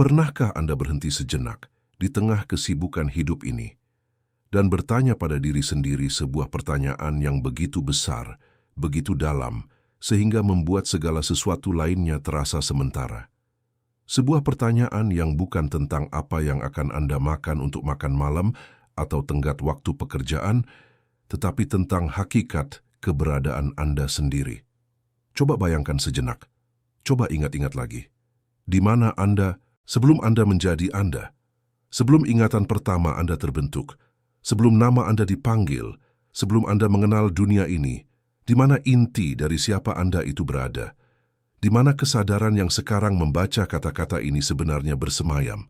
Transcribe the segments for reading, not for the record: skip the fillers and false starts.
Pernahkah Anda berhenti sejenak di tengah kesibukan hidup ini dan bertanya pada diri sendiri sebuah pertanyaan yang begitu besar, begitu dalam, sehingga membuat segala sesuatu lainnya terasa sementara? Sebuah pertanyaan yang bukan tentang apa yang akan Anda makan untuk makan malam atau tenggat waktu pekerjaan, tetapi tentang hakikat keberadaan Anda sendiri. Coba bayangkan sejenak. Coba ingat-ingat lagi. Di mana Anda sebelum Anda menjadi Anda? Sebelum ingatan pertama Anda terbentuk, sebelum nama Anda dipanggil, sebelum Anda mengenal dunia ini, di mana inti dari siapa Anda itu berada? Di mana kesadaran yang sekarang membaca kata-kata ini sebenarnya bersemayam?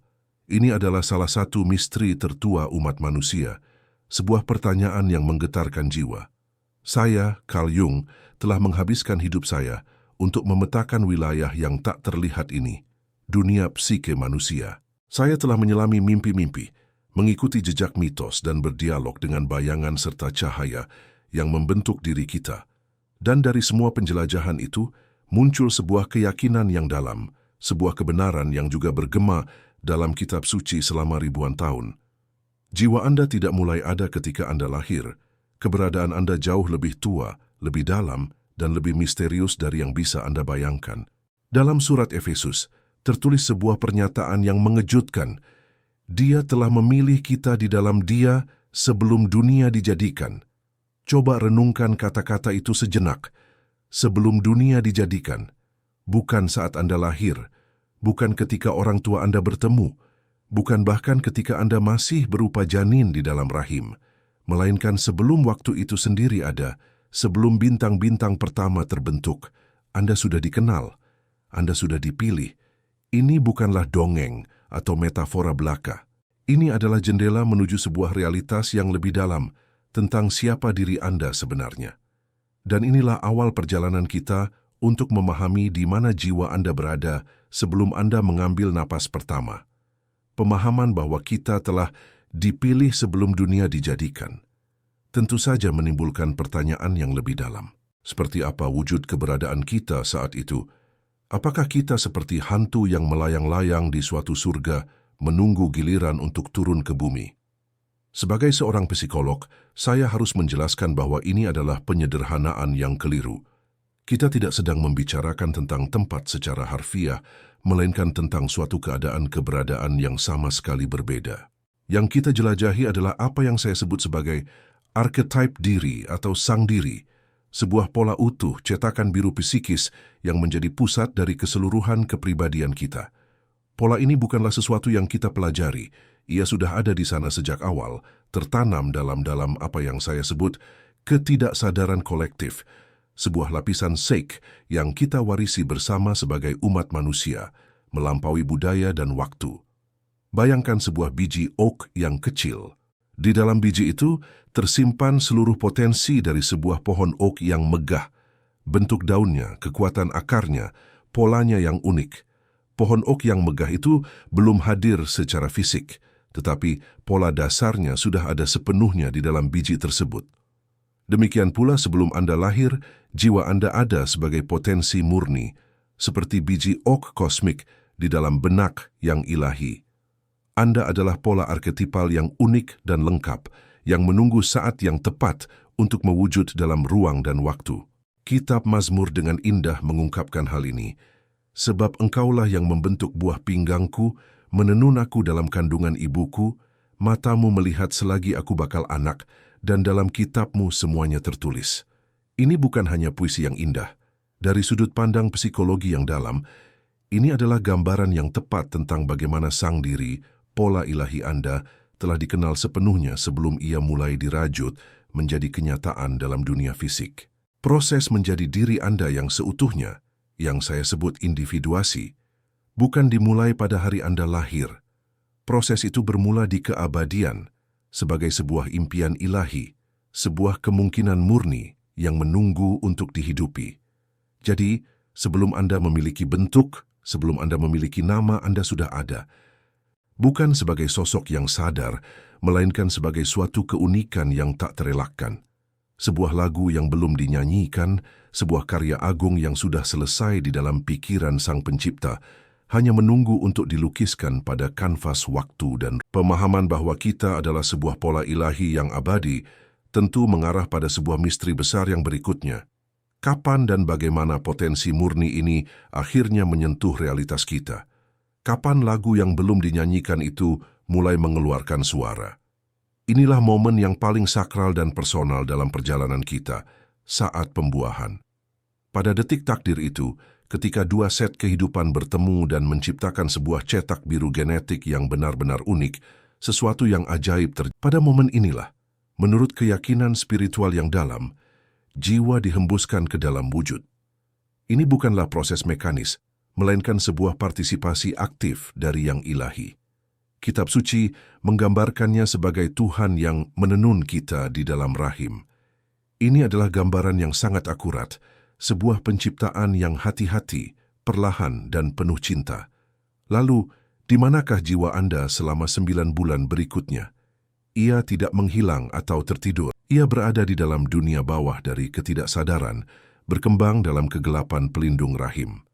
Ini adalah salah satu misteri tertua umat manusia, sebuah pertanyaan yang menggetarkan jiwa. Saya, Carl Jung, telah menghabiskan hidup saya untuk memetakan wilayah yang tak terlihat ini, dunia psike manusia. Saya telah menyelami mimpi-mimpi, mengikuti jejak mitos dan berdialog dengan bayangan serta cahaya yang membentuk diri kita. Dan dari semua penjelajahan itu, muncul sebuah keyakinan yang dalam, sebuah kebenaran yang juga bergema dalam kitab suci selama ribuan tahun. Jiwa Anda tidak mulai ada ketika Anda lahir. Keberadaan Anda jauh lebih tua, lebih dalam, dan lebih misterius dari yang bisa Anda bayangkan. Dalam surat Efesus, tertulis sebuah pernyataan yang mengejutkan. Dia telah memilih kita di dalam Dia sebelum dunia dijadikan. Coba renungkan kata-kata itu sejenak. Sebelum dunia dijadikan, bukan saat Anda lahir, bukan ketika orang tua Anda bertemu, bukan bahkan ketika Anda masih berupa janin di dalam rahim, melainkan sebelum waktu itu sendiri ada, sebelum bintang-bintang pertama terbentuk, Anda sudah dikenal, Anda sudah dipilih. Ini bukanlah dongeng atau metafora belaka. Ini adalah jendela menuju sebuah realitas yang lebih dalam tentang siapa diri Anda sebenarnya. Dan inilah awal perjalanan kita untuk memahami di mana jiwa Anda berada sebelum Anda mengambil napas pertama. Pemahaman bahwa kita telah dipilih sebelum dunia dijadikan tentu saja menimbulkan pertanyaan yang lebih dalam. Seperti apa wujud keberadaan kita saat itu? Apakah kita seperti hantu yang melayang-layang di suatu surga menunggu giliran untuk turun ke bumi? Sebagai seorang psikolog, saya harus menjelaskan bahwa ini adalah penyederhanaan yang keliru. Kita tidak sedang membicarakan tentang tempat secara harfiah, melainkan tentang suatu keberadaan yang sama sekali berbeda. Yang kita jelajahi adalah apa yang saya sebut sebagai archetype diri atau sang diri, sebuah pola utuh cetakan biru psikis yang menjadi pusat dari keseluruhan kepribadian kita. Pola ini bukanlah sesuatu yang kita pelajari. Ia sudah ada di sana sejak awal, tertanam dalam apa yang saya sebut ketidaksadaran kolektif, sebuah lapisan seik yang kita warisi bersama sebagai umat manusia, melampaui budaya dan waktu. Bayangkan sebuah biji oak yang kecil. Di dalam biji itu tersimpan seluruh potensi dari sebuah pohon oak yang megah, bentuk daunnya, kekuatan akarnya, polanya yang unik. Pohon oak yang megah itu belum hadir secara fisik, tetapi pola dasarnya sudah ada sepenuhnya di dalam biji tersebut. Demikian pula sebelum Anda lahir, jiwa Anda ada sebagai potensi murni, seperti biji oak kosmik di dalam benak yang ilahi. Anda adalah pola arketipal yang unik dan lengkap, yang menunggu saat yang tepat untuk mewujud dalam ruang dan waktu. Kitab Mazmur dengan indah mengungkapkan hal ini. Sebab engkaulah yang membentuk buah pinggangku, menenun aku dalam kandungan ibuku, matamu melihat selagi aku bakal anak, dan dalam kitabmu semuanya tertulis. Ini bukan hanya puisi yang indah. Dari sudut pandang psikologi yang dalam, ini adalah gambaran yang tepat tentang bagaimana sang diri, pola ilahi Anda, telah dikenal sepenuhnya sebelum ia mulai dirajut menjadi kenyataan dalam dunia fisik. Proses menjadi diri Anda yang seutuhnya, yang saya sebut individuasi, bukan dimulai pada hari Anda lahir. Proses itu bermula di keabadian, sebagai sebuah impian ilahi, sebuah kemungkinan murni yang menunggu untuk dihidupi. Jadi, sebelum Anda memiliki bentuk, sebelum Anda memiliki nama, Anda sudah ada. Bukan sebagai sosok yang sadar, melainkan sebagai suatu keunikan yang tak terelakkan. Sebuah lagu yang belum dinyanyikan, sebuah karya agung yang sudah selesai di dalam pikiran sang pencipta, hanya menunggu untuk dilukiskan pada kanvas waktu, dan pemahaman bahwa kita adalah sebuah pola ilahi yang abadi tentu mengarah pada sebuah misteri besar yang berikutnya. Kapan dan bagaimana potensi murni ini akhirnya menyentuh realitas kita? Kapan lagu yang belum dinyanyikan itu mulai mengeluarkan suara? Inilah momen yang paling sakral dan personal dalam perjalanan kita, saat pembuahan. Pada detik takdir itu, ketika dua set kehidupan bertemu dan menciptakan sebuah cetak biru genetik yang benar-benar unik, sesuatu yang ajaib terjadi. Pada momen inilah, menurut keyakinan spiritual yang dalam, jiwa dihembuskan ke dalam wujud. Ini bukanlah proses mekanis, melainkan sebuah partisipasi aktif dari yang ilahi. Kitab suci menggambarkannya sebagai Tuhan yang menenun kita di dalam rahim. Ini adalah gambaran yang sangat akurat, sebuah penciptaan yang hati-hati, perlahan dan penuh cinta. Lalu, di manakah jiwa Anda selama 9 bulan berikutnya? Ia tidak menghilang atau tertidur. Ia berada di dalam dunia bawah dari ketidaksadaran, berkembang dalam kegelapan pelindung rahim.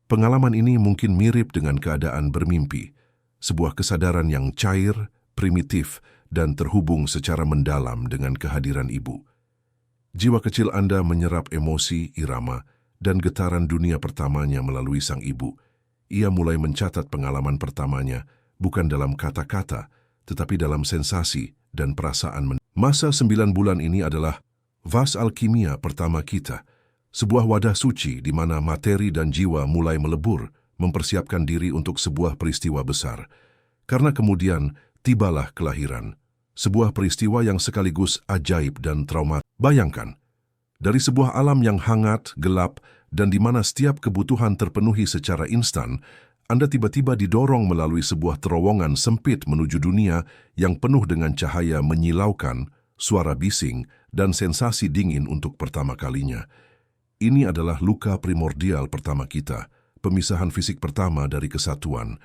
Pengalaman ini mungkin mirip dengan keadaan bermimpi, sebuah kesadaran yang cair, primitif, dan terhubung secara mendalam dengan kehadiran ibu. Jiwa kecil Anda menyerap emosi, irama, dan getaran dunia pertamanya melalui sang ibu. Ia mulai mencatat pengalaman pertamanya, bukan dalam kata-kata, tetapi dalam sensasi dan perasaan. Masa 9 bulan ini adalah vas alkimia pertama kita, sebuah wadah suci di mana materi dan jiwa mulai melebur, mempersiapkan diri untuk sebuah peristiwa besar. Karena kemudian tibalah kelahiran, sebuah peristiwa yang sekaligus ajaib dan traumatik. Bayangkan, dari sebuah alam yang hangat, gelap, dan di mana setiap kebutuhan terpenuhi secara instan, Anda tiba-tiba didorong melalui sebuah terowongan sempit menuju dunia yang penuh dengan cahaya menyilaukan, suara bising, dan sensasi dingin untuk pertama kalinya. Ini adalah luka primordial pertama kita, pemisahan fisik pertama dari kesatuan.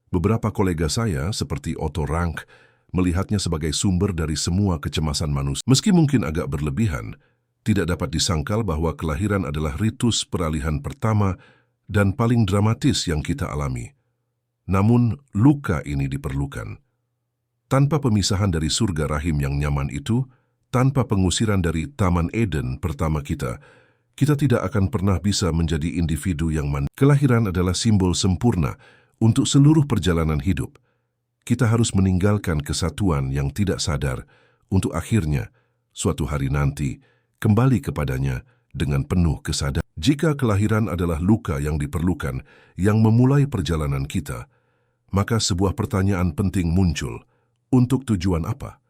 Beberapa kolega saya, seperti Otto Rank, melihatnya sebagai sumber dari semua kecemasan manusia. Meski mungkin agak berlebihan, tidak dapat disangkal bahwa kelahiran adalah ritus peralihan pertama dan paling dramatis yang kita alami. Namun, luka ini diperlukan. Tanpa pemisahan dari surga rahim yang nyaman itu, tanpa pengusiran dari Taman Eden pertama kita tidak akan pernah bisa menjadi individu yang mandiri. Kelahiran adalah simbol sempurna untuk seluruh perjalanan hidup. Kita harus meninggalkan kesatuan yang tidak sadar untuk akhirnya, suatu hari nanti, kembali kepadanya dengan penuh kesadaran. Jika kelahiran adalah luka yang diperlukan, yang memulai perjalanan kita, maka sebuah pertanyaan penting muncul. Untuk tujuan apa?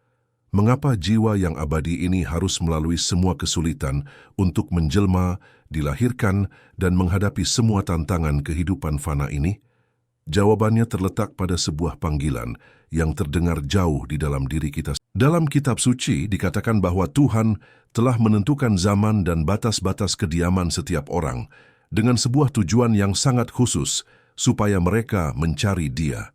Mengapa jiwa yang abadi ini harus melalui semua kesulitan untuk menjelma, dilahirkan, dan menghadapi semua tantangan kehidupan fana ini? Jawabannya terletak pada sebuah panggilan yang terdengar jauh di dalam diri kita. Dalam kitab suci dikatakan bahwa Tuhan telah menentukan zaman dan batas-batas kediaman setiap orang dengan sebuah tujuan yang sangat khusus supaya mereka mencari Dia.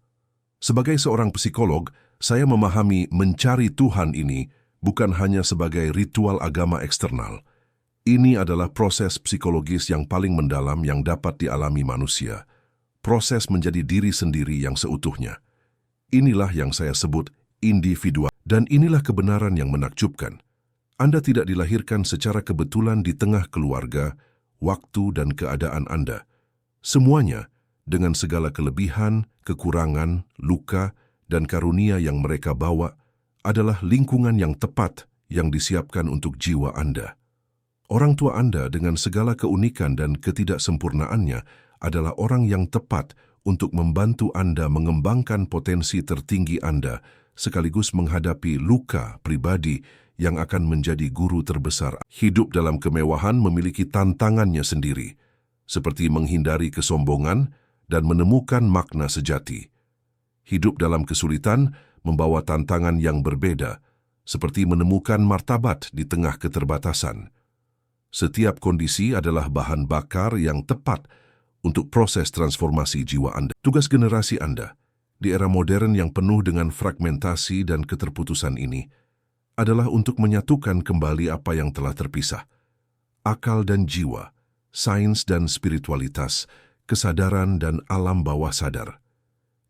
Sebagai seorang psikolog, saya memahami mencari Tuhan ini bukan hanya sebagai ritual agama eksternal. Ini adalah proses psikologis yang paling mendalam yang dapat dialami manusia. Proses menjadi diri sendiri yang seutuhnya. Inilah yang saya sebut individual. Dan inilah kebenaran yang menakjubkan. Anda tidak dilahirkan secara kebetulan di tengah keluarga, waktu, dan keadaan Anda. Semuanya, dengan segala kelebihan, kekurangan, luka, dan karunia yang mereka bawa, adalah lingkungan yang tepat yang disiapkan untuk jiwa Anda. Orang tua Anda dengan segala keunikan dan ketidaksempurnaannya adalah orang yang tepat untuk membantu Anda mengembangkan potensi tertinggi Anda, sekaligus menghadapi luka pribadi yang akan menjadi guru terbesar. Hidup dalam kemewahan memiliki tantangannya sendiri, seperti menghindari kesombongan dan menemukan makna sejati. Hidup dalam kesulitan membawa tantangan yang berbeda, seperti menemukan martabat di tengah keterbatasan. Setiap kondisi adalah bahan bakar yang tepat untuk proses transformasi jiwa Anda. Tugas generasi Anda di era modern yang penuh dengan fragmentasi dan keterputusan ini adalah untuk menyatukan kembali apa yang telah terpisah. Akal dan jiwa, sains dan spiritualitas, kesadaran, dan alam bawah sadar.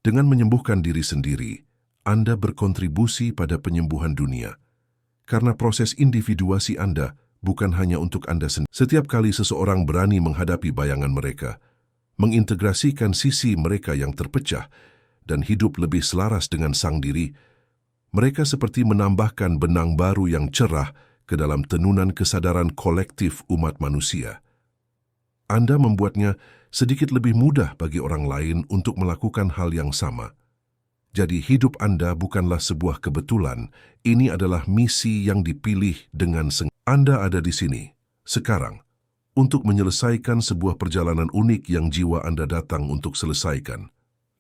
Dengan menyembuhkan diri sendiri, Anda berkontribusi pada penyembuhan dunia. Karena proses individuasi Anda bukan hanya untuk Anda sendiri. Setiap kali seseorang berani menghadapi bayangan mereka, mengintegrasikan sisi mereka yang terpecah, dan hidup lebih selaras dengan sang diri, mereka seperti menambahkan benang baru yang cerah ke dalam tenunan kesadaran kolektif umat manusia. Anda membuatnya sedikit lebih mudah bagi orang lain untuk melakukan hal yang sama. Jadi hidup Anda bukanlah sebuah kebetulan, ini adalah misi yang dipilih dengan sengaja. Anda ada di sini, sekarang, untuk menyelesaikan sebuah perjalanan unik yang jiwa Anda datang untuk selesaikan.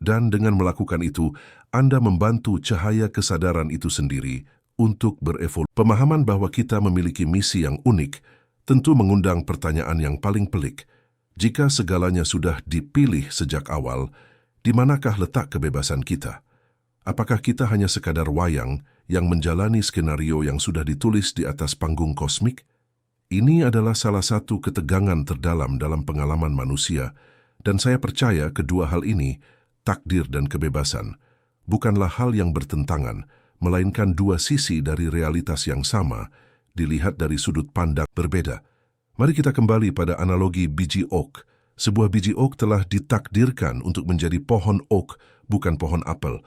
Dan dengan melakukan itu, Anda membantu cahaya kesadaran itu sendiri untuk berevolusi. Pemahaman bahwa kita memiliki misi yang unik tentu mengundang pertanyaan yang paling pelik. Jika segalanya sudah dipilih sejak awal, di manakah letak kebebasan kita? Apakah kita hanya sekadar wayang yang menjalani skenario yang sudah ditulis di atas panggung kosmik? Ini adalah salah satu ketegangan terdalam dalam pengalaman manusia, dan saya percaya kedua hal ini, takdir dan kebebasan, bukanlah hal yang bertentangan, melainkan dua sisi dari realitas yang sama, dilihat dari sudut pandang berbeda. Mari kita kembali pada analogi biji oak. Sebuah biji oak telah ditakdirkan untuk menjadi pohon oak, bukan pohon apel.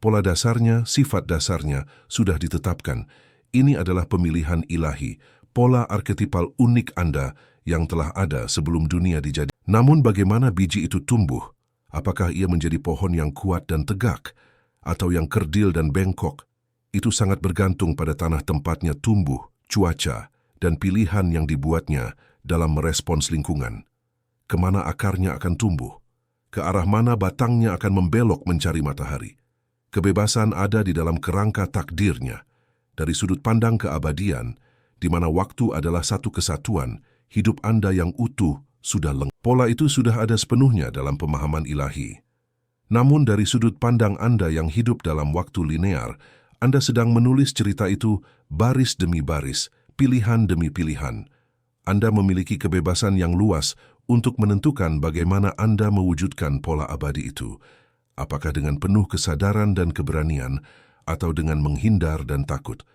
Pola dasarnya, sifat dasarnya sudah ditetapkan. Ini adalah pemilihan ilahi, pola arketipal unik Anda yang telah ada sebelum dunia dijadikan. Namun bagaimana biji itu tumbuh? Apakah ia menjadi pohon yang kuat dan tegak, atau yang kerdil dan bengkok? Itu sangat bergantung pada tanah tempatnya tumbuh, cuaca, dan pilihan yang dibuatnya dalam merespons lingkungan. Kemana akarnya akan tumbuh? Ke arah mana batangnya akan membelok mencari matahari? Kebebasan ada di dalam kerangka takdirnya. Dari sudut pandang keabadian, di mana waktu adalah satu kesatuan, hidup Anda yang utuh sudah lengkap. Pola itu sudah ada sepenuhnya dalam pemahaman ilahi. Namun dari sudut pandang Anda yang hidup dalam waktu linear, Anda sedang menulis cerita itu baris demi baris, pilihan demi pilihan. Anda memiliki kebebasan yang luas untuk menentukan bagaimana Anda mewujudkan pola abadi itu. Apakah dengan penuh kesadaran dan keberanian, atau dengan menghindar dan takut.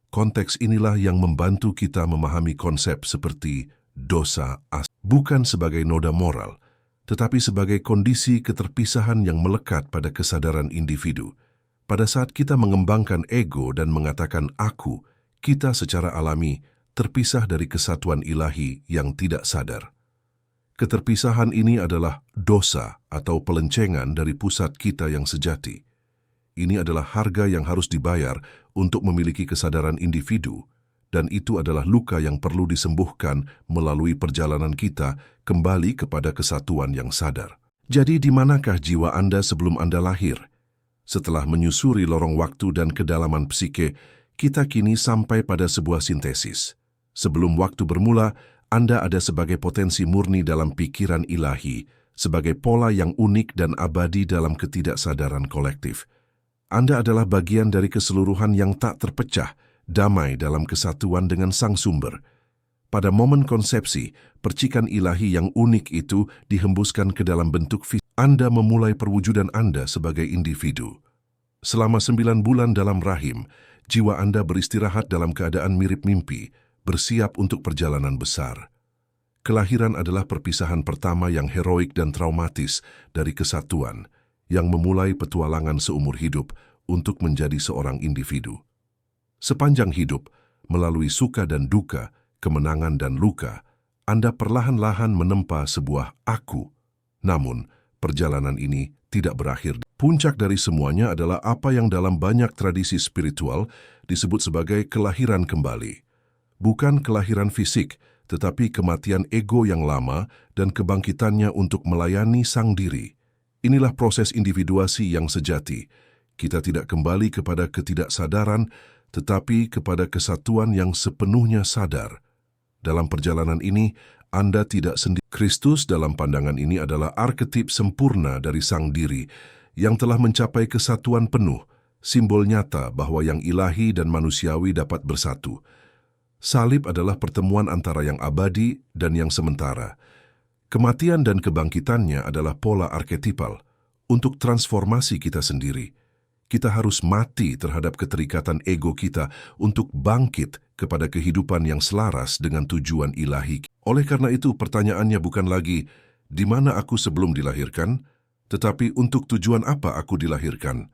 Konteks inilah yang membantu kita memahami konsep seperti dosa bukan sebagai noda moral, tetapi sebagai kondisi keterpisahan yang melekat pada kesadaran individu. Pada saat kita mengembangkan ego dan mengatakan aku, kita secara alami terpisah dari kesatuan ilahi yang tidak sadar. Keterpisahan ini adalah dosa atau pelencengan dari pusat kita yang sejati. Ini adalah harga yang harus dibayar untuk memiliki kesadaran individu, dan itu adalah luka yang perlu disembuhkan melalui perjalanan kita kembali kepada kesatuan yang sadar. Jadi di manakah jiwa Anda sebelum Anda lahir? Setelah menyusuri lorong waktu dan kedalaman psike, kita kini sampai pada sebuah sintesis. Sebelum waktu bermula, Anda ada sebagai potensi murni dalam pikiran ilahi, sebagai pola yang unik dan abadi dalam ketidaksadaran kolektif. Anda adalah bagian dari keseluruhan yang tak terpecah, damai dalam kesatuan dengan Sang Sumber. Pada momen konsepsi, percikan ilahi yang unik itu dihembuskan ke dalam bentuk fisik. Anda memulai perwujudan Anda sebagai individu. Selama 9 bulan dalam rahim, jiwa Anda beristirahat dalam keadaan mirip mimpi, bersiap untuk perjalanan besar. Kelahiran adalah perpisahan pertama yang heroik dan traumatis dari kesatuan, yang memulai petualangan seumur hidup untuk menjadi seorang individu. Sepanjang hidup, melalui suka dan duka, kemenangan dan luka, Anda perlahan-lahan menempa sebuah aku. Namun, perjalanan ini tidak berakhir. Puncak dari semuanya adalah apa yang dalam banyak tradisi spiritual disebut sebagai kelahiran kembali. Bukan kelahiran fisik, tetapi kematian ego yang lama dan kebangkitannya untuk melayani sang diri. Inilah proses individuasi yang sejati. Kita tidak kembali kepada ketidaksadaran, tetapi kepada kesatuan yang sepenuhnya sadar. Dalam perjalanan ini, Anda tidak sendiri. Kristus dalam pandangan ini adalah arketip sempurna dari sang diri yang telah mencapai kesatuan penuh, simbol nyata bahwa yang ilahi dan manusiawi dapat bersatu. Salib adalah pertemuan antara yang abadi dan yang sementara. Kematian dan kebangkitannya adalah pola arketipal. Untuk transformasi kita sendiri, kita harus mati terhadap keterikatan ego kita untuk bangkit kepada kehidupan yang selaras dengan tujuan ilahi. Oleh karena itu, pertanyaannya bukan lagi, di mana aku sebelum dilahirkan, tetapi untuk tujuan apa aku dilahirkan.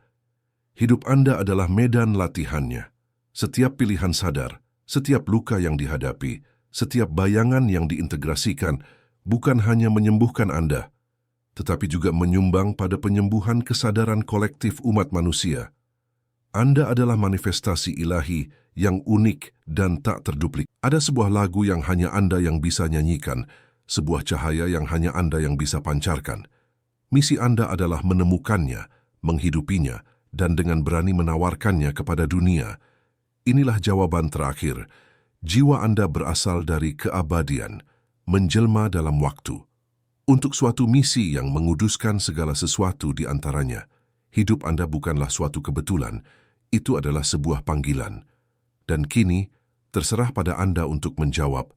Hidup Anda adalah medan latihannya. Setiap pilihan sadar, setiap luka yang dihadapi, setiap bayangan yang diintegrasikan, bukan hanya menyembuhkan Anda, tetapi juga menyumbang pada penyembuhan kesadaran kolektif umat manusia. Anda adalah manifestasi ilahi yang unik dan tak terduplikat. Ada sebuah lagu yang hanya Anda yang bisa nyanyikan, sebuah cahaya yang hanya Anda yang bisa pancarkan. Misi Anda adalah menemukannya, menghidupinya, dan dengan berani menawarkannya kepada dunia. Inilah jawaban terakhir. Jiwa Anda berasal dari keabadian, menjelma dalam waktu, untuk suatu misi yang menguduskan segala sesuatu di antaranya. Hidup Anda bukanlah suatu kebetulan, itu adalah sebuah panggilan. Dan kini, terserah pada Anda untuk menjawab,